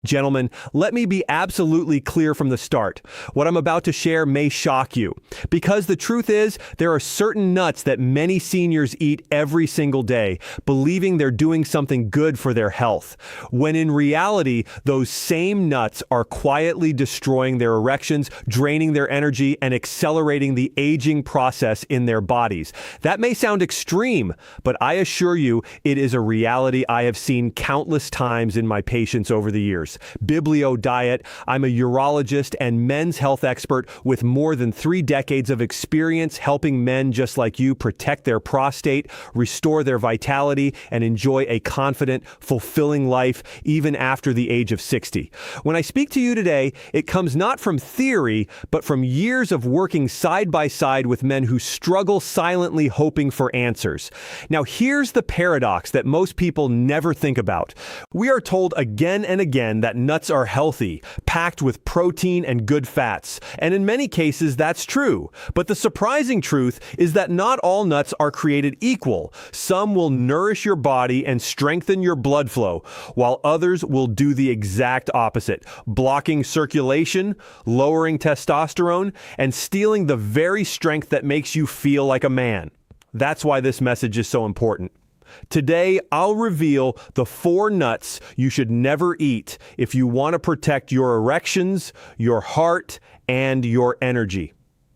Gentlemen, let me be absolutely clear from the start. What I'm about to share may shock you, because the truth is, there are certain nuts that many seniors eat every single day, believing they're doing something good for their health, when in reality, those same nuts are quietly destroying their erections, draining their energy, and accelerating the aging process in their bodies. That may sound extreme, but I assure you, it is a reality I have seen countless times in my patients over the years. Biblio diet. I'm a urologist and men's health expert with more than 3 decades of experience helping men just like you protect their prostate, restore their vitality, and enjoy a confident, fulfilling life even after the age of 60. When I speak to you today, it comes not from theory, but from years of working side by side with men who struggle silently hoping for answers. Now, here's the paradox that most people never think about. We are told again and again that nuts are healthy, packed with protein and good fats. And in many cases, that's true. But the surprising truth is that not all nuts are created equal. Some will nourish your body and strengthen your blood flow, while others will do the exact opposite, blocking circulation, lowering testosterone, and stealing the very strength that makes you feel like a man. That's why this message is so important. Today, I'll reveal the 4 nuts you should never eat if you want to protect your erections, your heart, and your energy.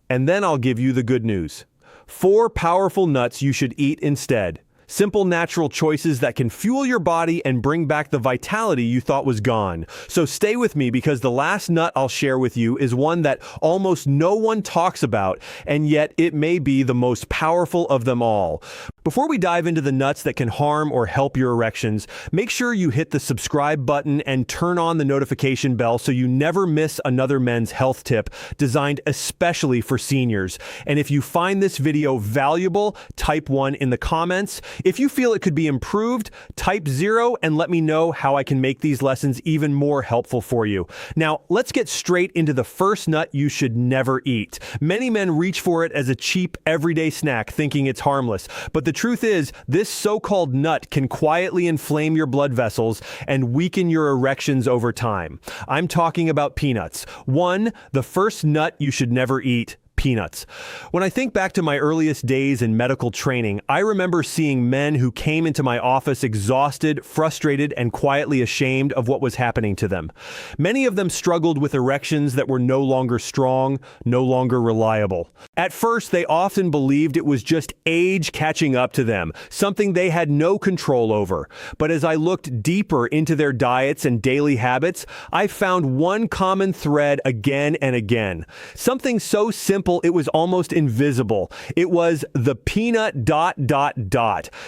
And then I'll give you the good news. 4 powerful nuts you should eat instead. Simple, natural choices that can fuel your body and bring back the vitality you thought was gone. So stay with me, because the last nut I'll share with you is one that almost no one talks about, and yet it may be the most powerful of them all. Before we dive into the nuts that can harm or help your erections, make sure you hit the subscribe button and turn on the notification bell so you never miss another men's health tip designed especially for seniors. And if you find this video valuable, type 1 in the comments. If you feel it could be improved, type 0 and let me know how I can make these lessons even more helpful for you. Now, let's get straight into the first nut you should never eat. Many men reach for it as a cheap, everyday snack, thinking it's harmless. But the truth is, this so-called nut can quietly inflame your blood vessels and weaken your erections over time. I'm talking about peanuts. The first nut you should never eat. Peanuts. When I think back to my earliest days in medical training, I remember seeing men who came into my office exhausted, frustrated, and quietly ashamed of what was happening to them. Many of them struggled with erections that were no longer strong, no longer reliable. At first, they often believed it was just age catching up to them, something they had no control over. But as I looked deeper into their diets and daily habits, I found one common thread again and again. Something so simple it was almost invisible. It was the peanut ...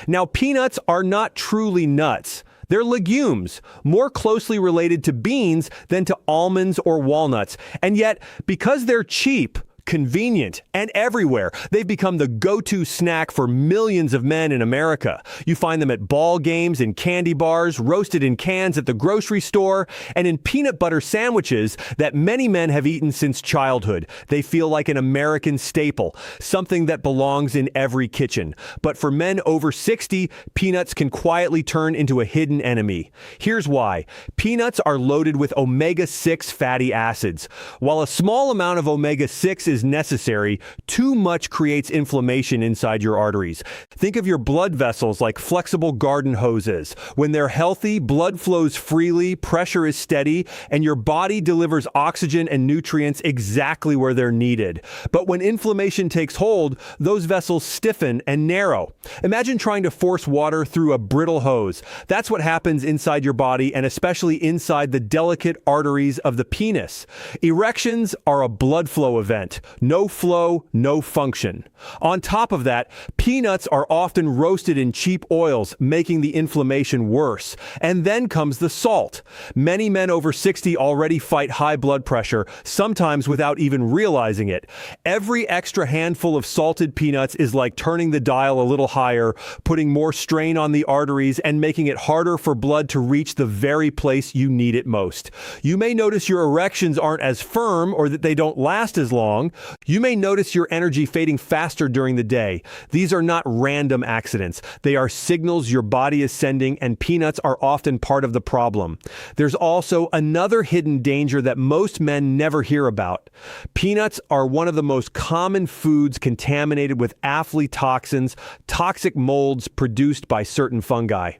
Now, peanuts are not truly nuts. They're legumes, more closely related to beans than to almonds or walnuts. And yet, because they're cheap, convenient, and everywhere, they've become the go-to snack for millions of men in America. You find them at ball games, in candy bars, roasted in cans at the grocery store, and in peanut butter sandwiches that many men have eaten since childhood. They feel like an American staple, something that belongs in every kitchen. But for men over 60, peanuts can quietly turn into a hidden enemy. Here's why. Peanuts are loaded with omega-6 fatty acids. While a small amount of omega-6 is necessary, too much creates inflammation inside your arteries. Think of your blood vessels like flexible garden hoses. When they're healthy, blood flows freely, pressure is steady, and your body delivers oxygen and nutrients exactly where they're needed. But when inflammation takes hold, those vessels stiffen and narrow. Imagine trying to force water through a brittle hose. That's what happens inside your body, and especially inside the delicate arteries of the penis. Erections are a blood flow event. No flow, no function. On top of that, peanuts are often roasted in cheap oils, making the inflammation worse. And then comes the salt. Many men over 60 already fight high blood pressure, sometimes without even realizing it. Every extra handful of salted peanuts is like turning the dial a little higher, putting more strain on the arteries, and making it harder for blood to reach the very place you need it most. You may notice your erections aren't as firm or that they don't last as long, You may notice your energy fading faster during the day. These are not random accidents. They are signals your body is sending, and peanuts are often part of the problem. There's also another hidden danger that most men never hear about. Peanuts are one of the most common foods contaminated with aflatoxins, toxic molds produced by certain fungi.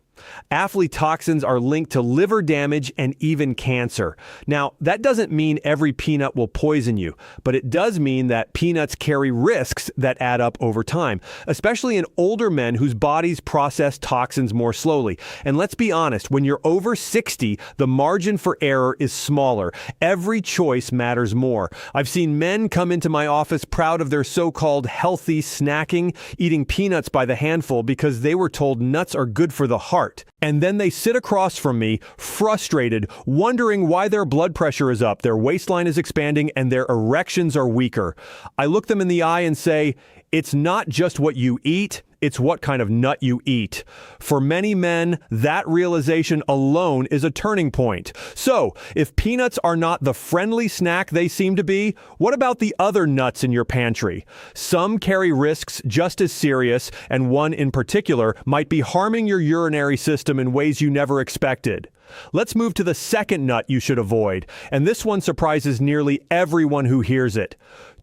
Aflatoxins are linked to liver damage and even cancer. Now, that doesn't mean every peanut will poison you, but it does mean that peanuts carry risks that add up over time, especially in older men whose bodies process toxins more slowly. And let's be honest, when you're over 60, the margin for error is smaller. Every choice matters more. I've seen men come into my office proud of their so-called healthy snacking, eating peanuts by the handful because they were told nuts are good for the heart. And then they sit across from me, frustrated, wondering why their blood pressure is up, their waistline is expanding, and their erections are weaker. I look them in the eye and say, it's not just what you eat, it's what kind of nut you eat. For many men, that realization alone is a turning point. So, if peanuts are not the friendly snack they seem to be, what about the other nuts in your pantry? Some carry risks just as serious, and one in particular might be harming your urinary system in ways you never expected. Let's move to the second nut you should avoid, and this one surprises nearly everyone who hears it.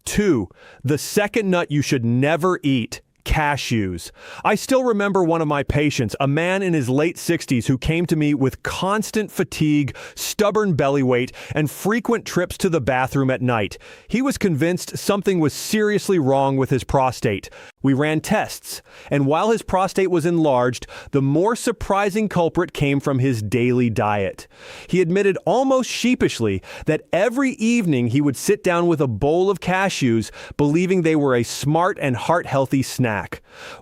2. The second nut you should never eat. Cashews. I still remember one of my patients, a man in his late 60s who came to me with constant fatigue, stubborn belly weight, and frequent trips to the bathroom at night. He was convinced something was seriously wrong with his prostate. We ran tests, and while his prostate was enlarged, the more surprising culprit came from his daily diet. He admitted almost sheepishly that every evening he would sit down with a bowl of cashews, believing they were a smart and heart-healthy snack.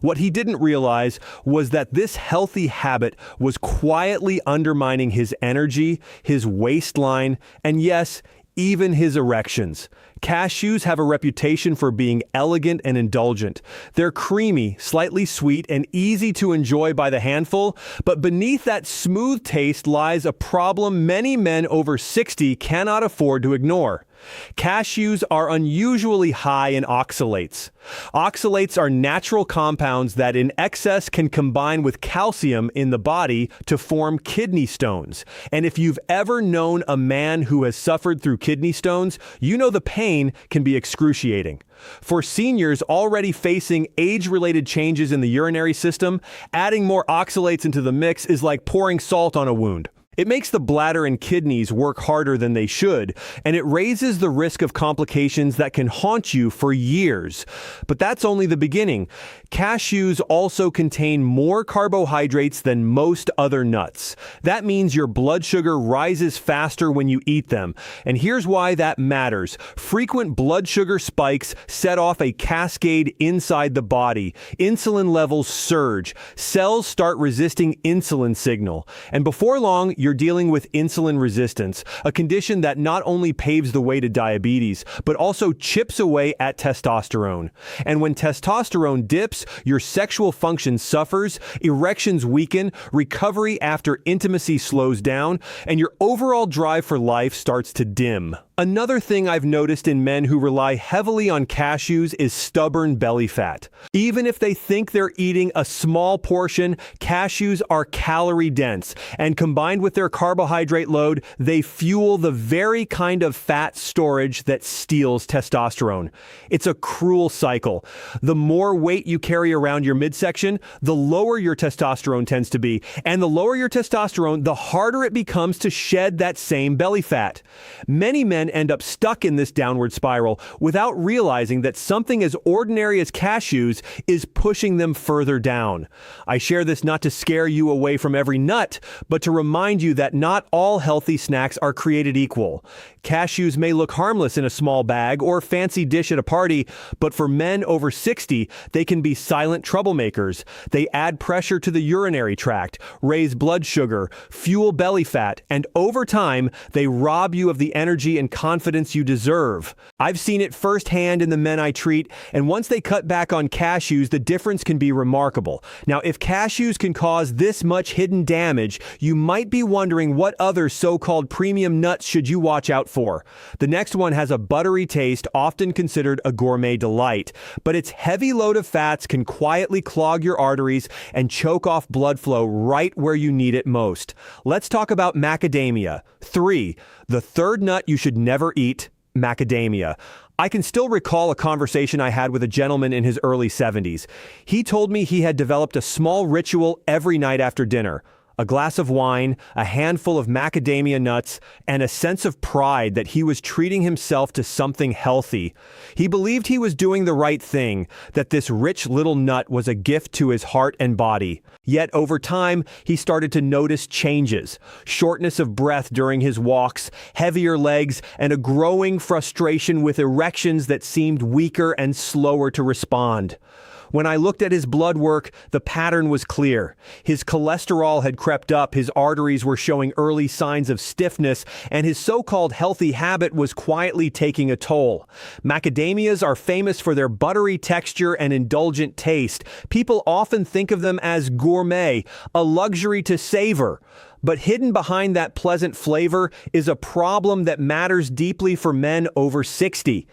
What he didn't realize was that this healthy habit was quietly undermining his energy, his waistline, and yes, even his erections. Cashews have a reputation for being elegant and indulgent. They're creamy, slightly sweet, and easy to enjoy by the handful, but beneath that smooth taste lies a problem many men over 60 cannot afford to ignore. Cashews are unusually high in oxalates. Oxalates are natural compounds that in excess can combine with calcium in the body to form kidney stones. And if you've ever known a man who has suffered through kidney stones, you know the pain can be excruciating. For seniors already facing age-related changes in the urinary system, adding more oxalates into the mix is like pouring salt on a wound. It makes the bladder and kidneys work harder than they should, and it raises the risk of complications that can haunt you for years. But that's only the beginning. Cashews also contain more carbohydrates than most other nuts. That means your blood sugar rises faster when you eat them. And here's why that matters. Frequent blood sugar spikes set off a cascade inside the body. Insulin levels surge. Cells start resisting insulin signal. And before long, you're dealing with insulin resistance, a condition that not only paves the way to diabetes, but also chips away at testosterone. And when testosterone dips, your sexual function suffers, erections weaken, recovery after intimacy slows down, and your overall drive for life starts to dim. Another thing I've noticed in men who rely heavily on cashews is stubborn belly fat. Even if they think they're eating a small portion, cashews are calorie dense, and combined with their carbohydrate load, they fuel the very kind of fat storage that steals testosterone. It's a cruel cycle. The more weight you carry around your midsection, the lower your testosterone tends to be, and the lower your testosterone, the harder it becomes to shed that same belly fat. Many men end up stuck in this downward spiral without realizing that something as ordinary as cashews is pushing them further down. I share this not to scare you away from every nut, but to remind you that not all healthy snacks are created equal. Cashews may look harmless in a small bag or fancy dish at a party, but for men over 60, they can be silent troublemakers. They add pressure to the urinary tract, raise blood sugar, fuel belly fat, and over time, they rob you of the energy and confidence you deserve. I've seen it firsthand in the men I treat, and once they cut back on cashews, the difference can be remarkable. Now, if cashews can cause this much hidden damage, you might be wondering what other so-called premium nuts should you watch out for. The next one has a buttery taste, often considered a gourmet delight, but its heavy load of fats can quietly clog your arteries and choke off blood flow right where you need it most. Let's talk about macadamia. 3. The third nut you should never eat, macadamia. I can still recall a conversation I had with a gentleman in his early 70s. He told me he had developed a small ritual every night after dinner. A glass of wine, a handful of macadamia nuts, and a sense of pride that he was treating himself to something healthy. He believed he was doing the right thing, that this rich little nut was a gift to his heart and body. Yet over time, he started to notice changes: shortness of breath during his walks, heavier legs, and a growing frustration with erections that seemed weaker and slower to respond. When I looked at his blood work, the pattern was clear. His cholesterol had crept up, his arteries were showing early signs of stiffness, and his so-called healthy habit was quietly taking a toll. Macadamias are famous for their buttery texture and indulgent taste. People often think of them as gourmet, a luxury to savor. But hidden behind that pleasant flavor is a problem that matters deeply for men over 60.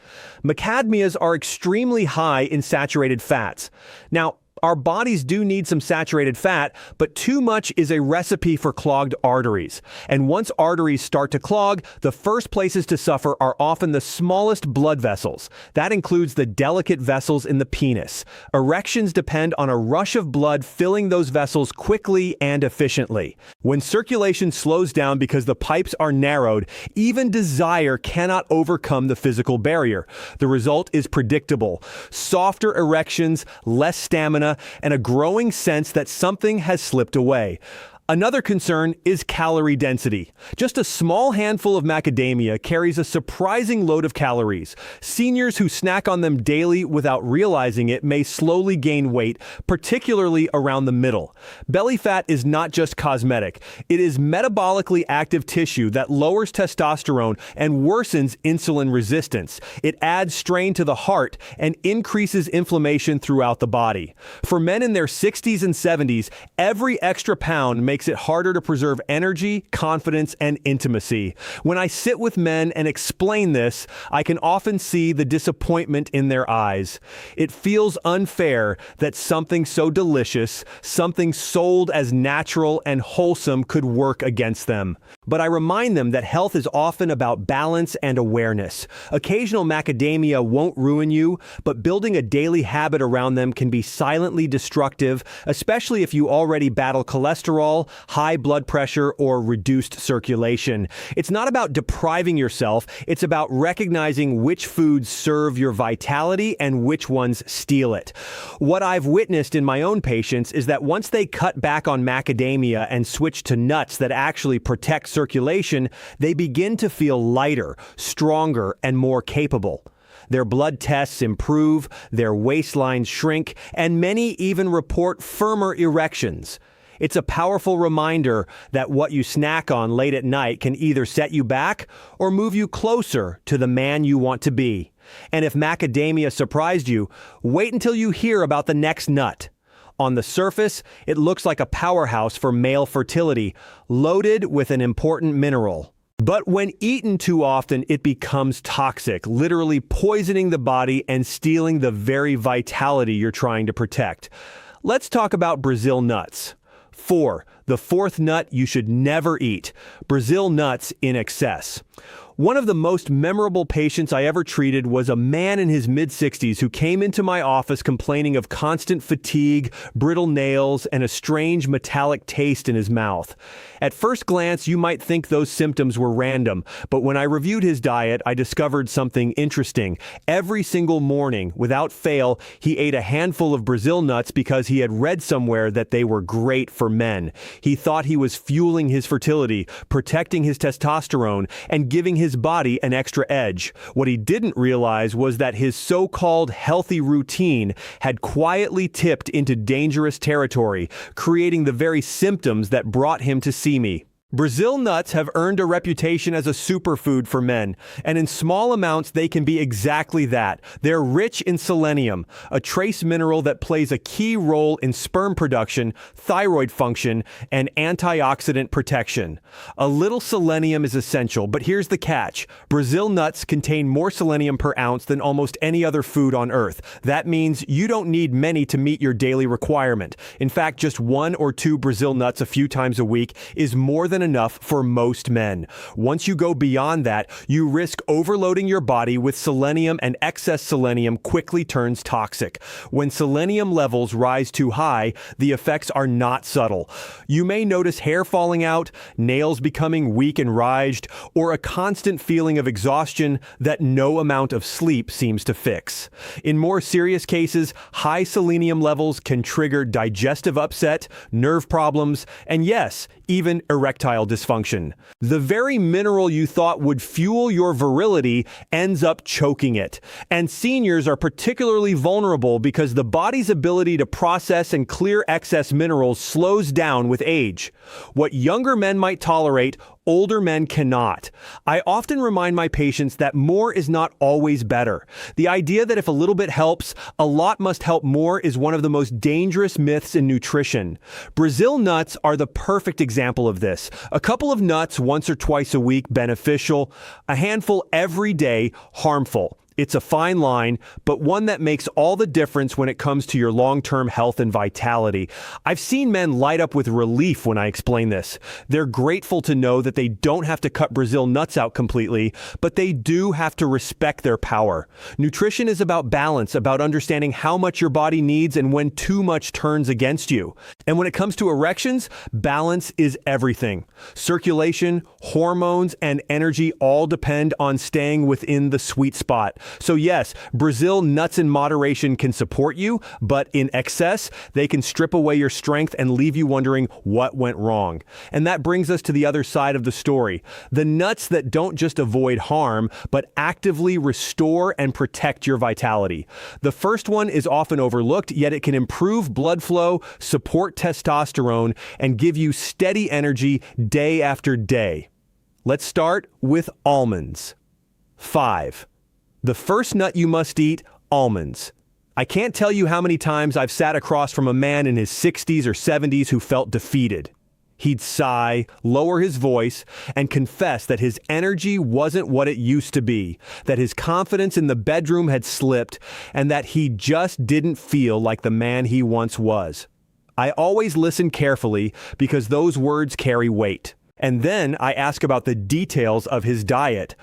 Macadamias are extremely high in saturated fats. Now, our bodies do need some saturated fat, but too much is a recipe for clogged arteries. And once arteries start to clog, the first places to suffer are often the smallest blood vessels. That includes the delicate vessels in the penis. Erections depend on a rush of blood filling those vessels quickly and efficiently. When circulation slows down because the pipes are narrowed, even desire cannot overcome the physical barrier. The result is predictable: softer erections, less stamina, and a growing sense that something has slipped away. Another concern is calorie density. Just a small handful of macadamia carries a surprising load of calories. Seniors who snack on them daily without realizing it may slowly gain weight, particularly around the middle. Belly fat is not just cosmetic. It is metabolically active tissue that lowers testosterone and worsens insulin resistance. It adds strain to the heart and increases inflammation throughout the body. For men in their 60s and 70s, every extra pound makes it harder to preserve energy, confidence, and intimacy. When I sit with men and explain this, I can often see the disappointment in their eyes. It feels unfair that something so delicious, something sold as natural and wholesome, could work against them. But I remind them that health is often about balance and awareness. Occasional macadamia won't ruin you, but building a daily habit around them can be silently destructive, especially if you already battle cholesterol, high blood pressure, or reduced circulation. It's not about depriving yourself, it's about recognizing which foods serve your vitality and which ones steal it. What I've witnessed in my own patients is that once they cut back on macadamia and switch to nuts that actually protect circulation, they begin to feel lighter, stronger, and more capable. Their blood tests improve, their waistlines shrink, and many even report firmer erections. It's a powerful reminder that what you snack on late at night can either set you back or move you closer to the man you want to be. And if macadamia surprised you, wait until you hear about the next nut. On the surface, it looks like a powerhouse for male fertility, loaded with an important mineral. But when eaten too often, it becomes toxic, literally poisoning the body and stealing the very vitality you're trying to protect. Let's talk about Brazil nuts. 4. The fourth nut you should never eat: Brazil nuts in excess. One of the most memorable patients I ever treated was a man in his mid-60s who came into my office complaining of constant fatigue, brittle nails, and a strange metallic taste in his mouth. At first glance, you might think those symptoms were random, but when I reviewed his diet, I discovered something interesting. Every single morning, without fail, he ate a handful of Brazil nuts because he had read somewhere that they were great for men. He thought he was fueling his fertility, protecting his testosterone, and giving his body an extra edge. What he didn't realize was that his so-called healthy routine had quietly tipped into dangerous territory, creating the very symptoms that brought him to see me. Brazil nuts have earned a reputation as a superfood for men, and in small amounts they can be exactly that. They're rich in selenium, a trace mineral that plays a key role in sperm production, thyroid function, and antioxidant protection. A little selenium is essential, but here's the catch. Brazil nuts contain more selenium per ounce than almost any other food on Earth. That means you don't need many to meet your daily requirement. In fact, just 1 or 2 Brazil nuts a few times a week is more than enough for most men. Once you go beyond that, you risk overloading your body with selenium, and excess selenium quickly turns toxic. When selenium levels rise too high, the effects are not subtle. You may notice hair falling out, nails becoming weak and ridged, or a constant feeling of exhaustion that no amount of sleep seems to fix. In more serious cases, high selenium levels can trigger digestive upset, nerve problems, and yes, even erectile dysfunction. The very mineral you thought would fuel your virility ends up choking it. And seniors are particularly vulnerable because the body's ability to process and clear excess minerals slows down with age. What younger men might tolerate, older men cannot. I often remind my patients that more is not always better. The idea that if a little bit helps, a lot must help more is one of the most dangerous myths in nutrition. Brazil nuts are the perfect example of this. A couple of nuts once or twice a week beneficial, a handful every day harmful. It's a fine line, but one that makes all the difference when it comes to your long-term health and vitality. I've seen men light up with relief when I explain this. They're grateful to know that they don't have to cut Brazil nuts out completely, but they do have to respect their power. Nutrition is about balance, about understanding how much your body needs and when too much turns against you. And when it comes to erections, balance is everything. Circulation, hormones, and energy all depend on staying within the sweet spot. So yes, Brazil nuts in moderation can support you, but in excess, they can strip away your strength and leave you wondering what went wrong. And that brings us to the other side of the story. The nuts that don't just avoid harm, but actively restore and protect your vitality. The first one is often overlooked, yet it can improve blood flow, support testosterone, and give you steady energy day after day. Let's start with almonds. 5. The first nut you must eat, almonds. I can't tell you how many times I've sat across from a man in his 60s or 70s who felt defeated. He'd sigh, lower his voice, and confess that his energy wasn't what it used to be, that his confidence in the bedroom had slipped, and that he just didn't feel like the man he once was. I always listen carefully because those words carry weight. And then I ask about the details of his diet.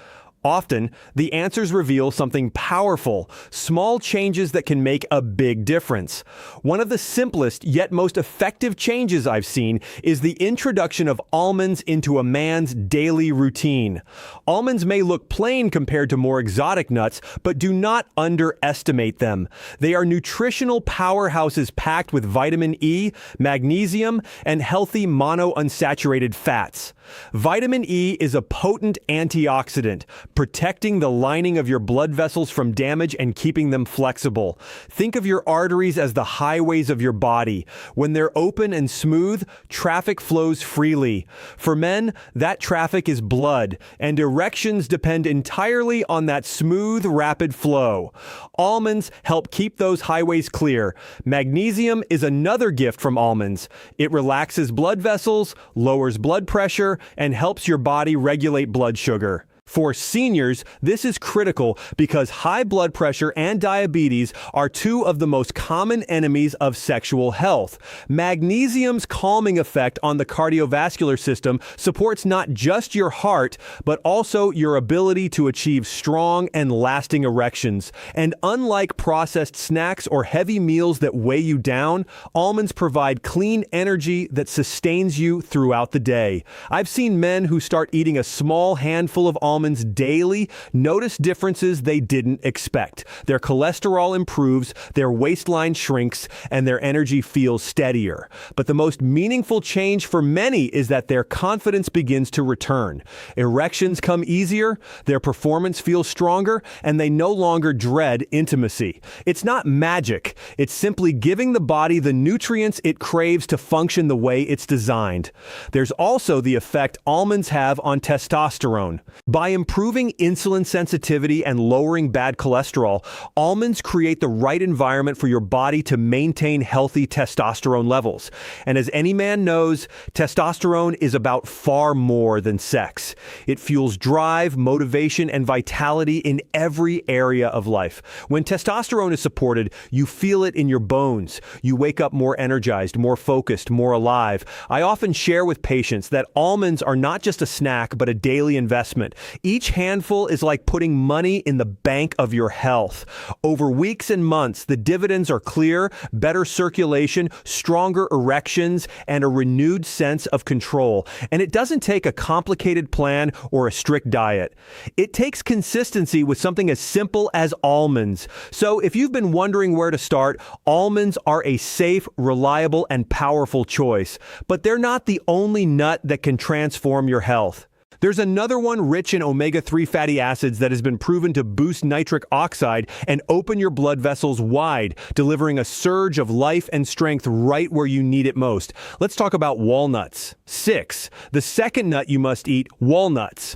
Often, the answers reveal something powerful, small changes that can make a big difference. One of the simplest yet most effective changes I've seen is the introduction of almonds into a man's daily routine. Almonds may look plain compared to more exotic nuts, but do not underestimate them. They are nutritional powerhouses packed with vitamin E, magnesium, and healthy monounsaturated fats. Vitamin E is a potent antioxidant, protecting the lining of your blood vessels from damage and keeping them flexible. Think of your arteries as the highways of your body. When they're open and smooth, traffic flows freely. For men, that traffic is blood, and erections depend entirely on that smooth, rapid flow. Almonds help keep those highways clear. Magnesium is another gift from almonds. It relaxes blood vessels, lowers blood pressure, and helps your body regulate blood sugar. For seniors, this is critical because high blood pressure and diabetes are two of the most common enemies of sexual health. Magnesium's calming effect on the cardiovascular system supports not just your heart, but also your ability to achieve strong and lasting erections. And unlike processed snacks or heavy meals that weigh you down, almonds provide clean energy that sustains you throughout the day. I've seen men who start eating a small handful of almonds almonds daily notice differences they didn't expect. Their cholesterol improves, their waistline shrinks, and their energy feels steadier. But the most meaningful change for many is that their confidence begins to return. Erections come easier, their performance feels stronger, and they no longer dread intimacy. It's not magic. It's simply giving the body the nutrients it craves to function the way it's designed. There's also the effect almonds have on testosterone. By improving insulin sensitivity and lowering bad cholesterol, almonds create the right environment for your body to maintain healthy testosterone levels. And as any man knows, testosterone is about far more than sex. It fuels drive, motivation, and vitality in every area of life. When testosterone is supported, you feel it in your bones. You wake up more energized, more focused, more alive. I often share with patients that almonds are not just a snack, but a daily investment. Each handful is like putting money in the bank of your health. Over weeks and months, the dividends are clear: better circulation, stronger erections, and a renewed sense of control. And it doesn't take a complicated plan or a strict diet. It takes consistency with something as simple as almonds. So if you've been wondering where to start, almonds are a safe, reliable, and powerful choice. But they're not the only nut that can transform your health. There's another one rich in omega-3 fatty acids that has been proven to boost nitric oxide and open your blood vessels wide, delivering a surge of life and strength right where you need it most. Let's talk about walnuts. 6. The second nut you must eat: walnuts.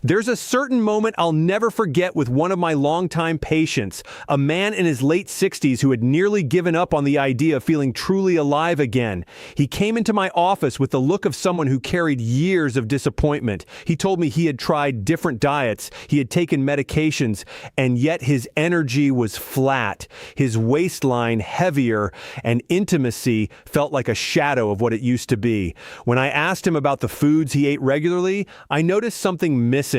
There's a certain moment I'll never forget with one of my longtime patients, a man in his late 60s who had nearly given up on the idea of feeling truly alive again. He came into my office with the look of someone who carried years of disappointment. He told me he had tried different diets, he had taken medications, and yet his energy was flat, his waistline heavier, and intimacy felt like a shadow of what it used to be. When I asked him about the foods he ate regularly, I noticed something missing.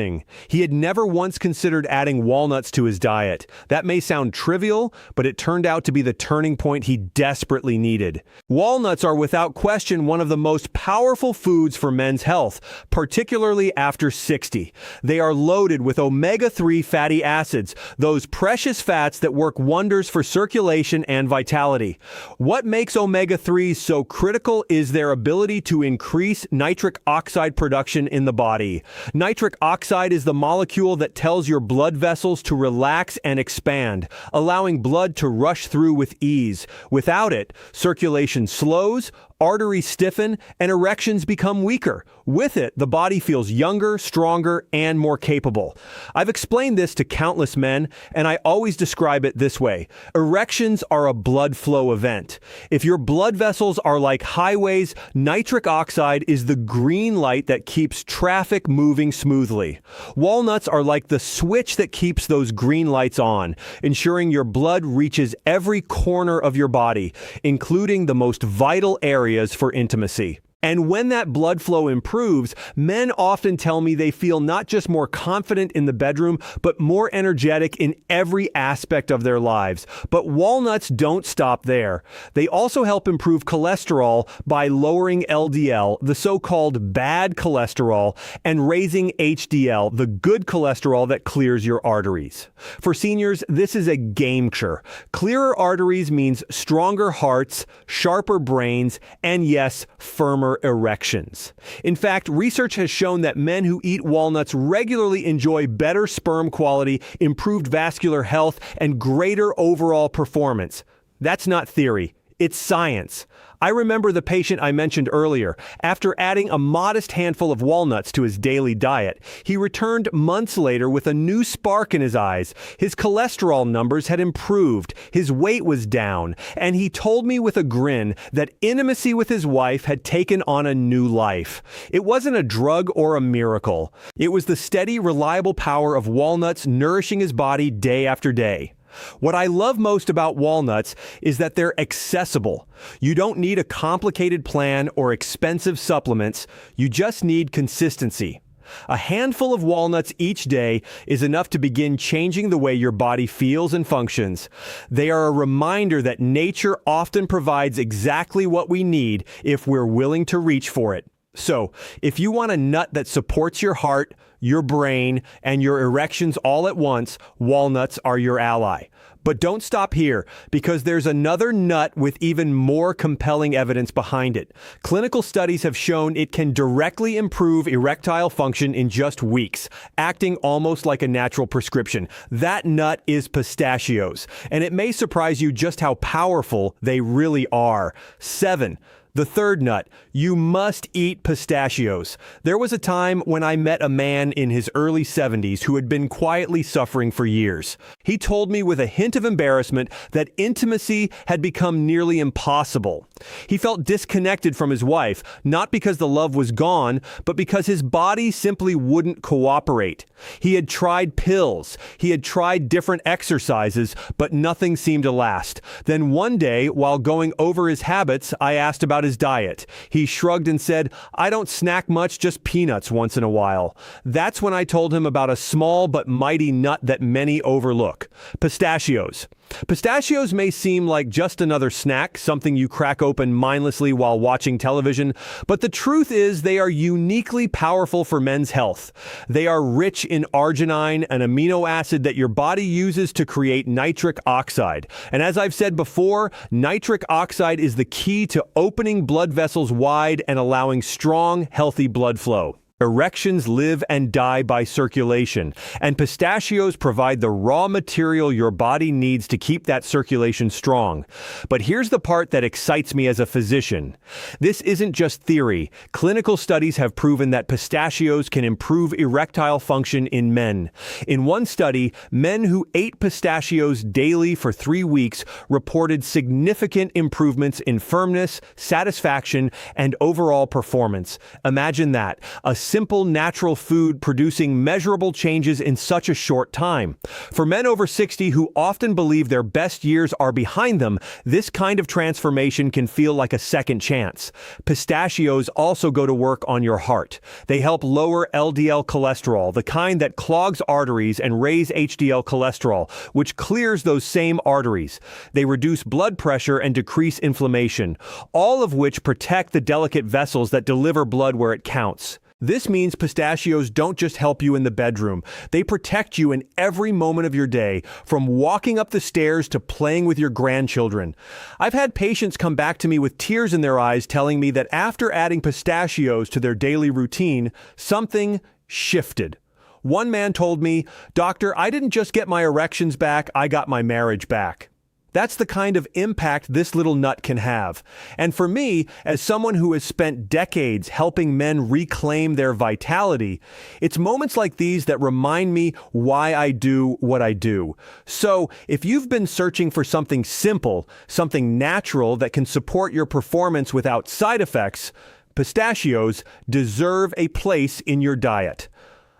He had never once considered adding walnuts to his diet. That may sound trivial, but it turned out to be the turning point he desperately needed. Walnuts are without question one of the most powerful foods for men's health, particularly after 60. They are loaded with omega-3 fatty acids, those precious fats that work wonders for circulation and vitality. What makes omega-3s so critical is their ability to increase nitric oxide production in the body. Nitric oxide is the molecule that tells your blood vessels to relax and expand, allowing blood to rush through with ease. Without it, circulation slows, arteries stiffen, and erections become weaker. With it, the body feels younger, stronger, and more capable. I've explained this to countless men, and I always describe it this way: erections are a blood flow event. If your blood vessels are like highways, nitric oxide is the green light that keeps traffic moving smoothly. Walnuts are like the switch that keeps those green lights on, ensuring your blood reaches every corner of your body, including the most vital areas for intimacy. And when that blood flow improves, men often tell me they feel not just more confident in the bedroom, but more energetic in every aspect of their lives. But walnuts don't stop there. They also help improve cholesterol by lowering LDL, the so-called bad cholesterol, and raising HDL, the good cholesterol that clears your arteries. For seniors, this is a game changer. Clearer arteries means stronger hearts, sharper brains, and yes, firmer erections. In fact, research has shown that men who eat walnuts regularly enjoy better sperm quality, improved vascular health, and greater overall performance. That's not theory. It's science. I remember the patient I mentioned earlier. After adding a modest handful of walnuts to his daily diet, he returned months later with a new spark in his eyes. His cholesterol numbers had improved, his weight was down, and he told me with a grin that intimacy with his wife had taken on a new life. It wasn't a drug or a miracle. It was the steady, reliable power of walnuts nourishing his body day after day. What I love most about walnuts is that they're accessible. You don't need a complicated plan or expensive supplements. You just need consistency. A handful of walnuts each day is enough to begin changing the way your body feels and functions. They are a reminder that nature often provides exactly what we need if we're willing to reach for it. So, if you want a nut that supports your heart, your brain, and your erections all at once, walnuts are your ally. But don't stop here, because there's another nut with even more compelling evidence behind it. Clinical studies have shown it can directly improve erectile function in just weeks, acting almost like a natural prescription. That nut is pistachios, and it may surprise you just how powerful they really are. 7. The third nut, you must eat pistachios. There was a time when I met a man in his early 70s who had been quietly suffering for years. He told me with a hint of embarrassment that intimacy had become nearly impossible. He felt disconnected from his wife, not because the love was gone, but because his body simply wouldn't cooperate. He had tried pills, he had tried different exercises, but nothing seemed to last. Then one day, while going over his habits, I asked about his diet. He shrugged and said, "I don't snack much, just peanuts once in a while." That's when I told him about a small but mighty nut that many overlook: pistachios. Pistachios may seem like just another snack, something you crack open mindlessly while watching television, but the truth is they are uniquely powerful for men's health. They are rich in arginine, an amino acid that your body uses to create nitric oxide. And as I've said before, nitric oxide is the key to opening blood vessels wide and allowing strong, healthy blood flow. Erections live and die by circulation, and pistachios provide the raw material your body needs to keep that circulation strong. But here's the part that excites me as a physician. This isn't just theory. Clinical studies have proven that pistachios can improve erectile function in men. In one study, men who ate pistachios daily for 3 weeks reported significant improvements in firmness, satisfaction, and overall performance. Imagine that. A simple, natural food producing measurable changes in such a short time. For men over 60 who often believe their best years are behind them, this kind of transformation can feel like a second chance. Pistachios also go to work on your heart. They help lower LDL cholesterol, the kind that clogs arteries, and raise HDL cholesterol, which clears those same arteries. They reduce blood pressure and decrease inflammation, all of which protect the delicate vessels that deliver blood where it counts. This means pistachios don't just help you in the bedroom. They protect you in every moment of your day, from walking up the stairs to playing with your grandchildren. I've had patients come back to me with tears in their eyes telling me that after adding pistachios to their daily routine, something shifted. One man told me, "Doctor, I didn't just get my erections back, I got my marriage back." That's the kind of impact this little nut can have. And for me, as someone who has spent decades helping men reclaim their vitality, it's moments like these that remind me why I do what I do. So, if you've been searching for something simple, something natural that can support your performance without side effects, pistachios deserve a place in your diet.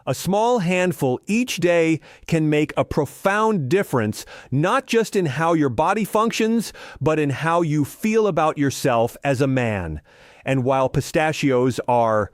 A small handful each day can make a profound difference, not just in how your body functions, but in how you feel about yourself as a man. And while pistachios are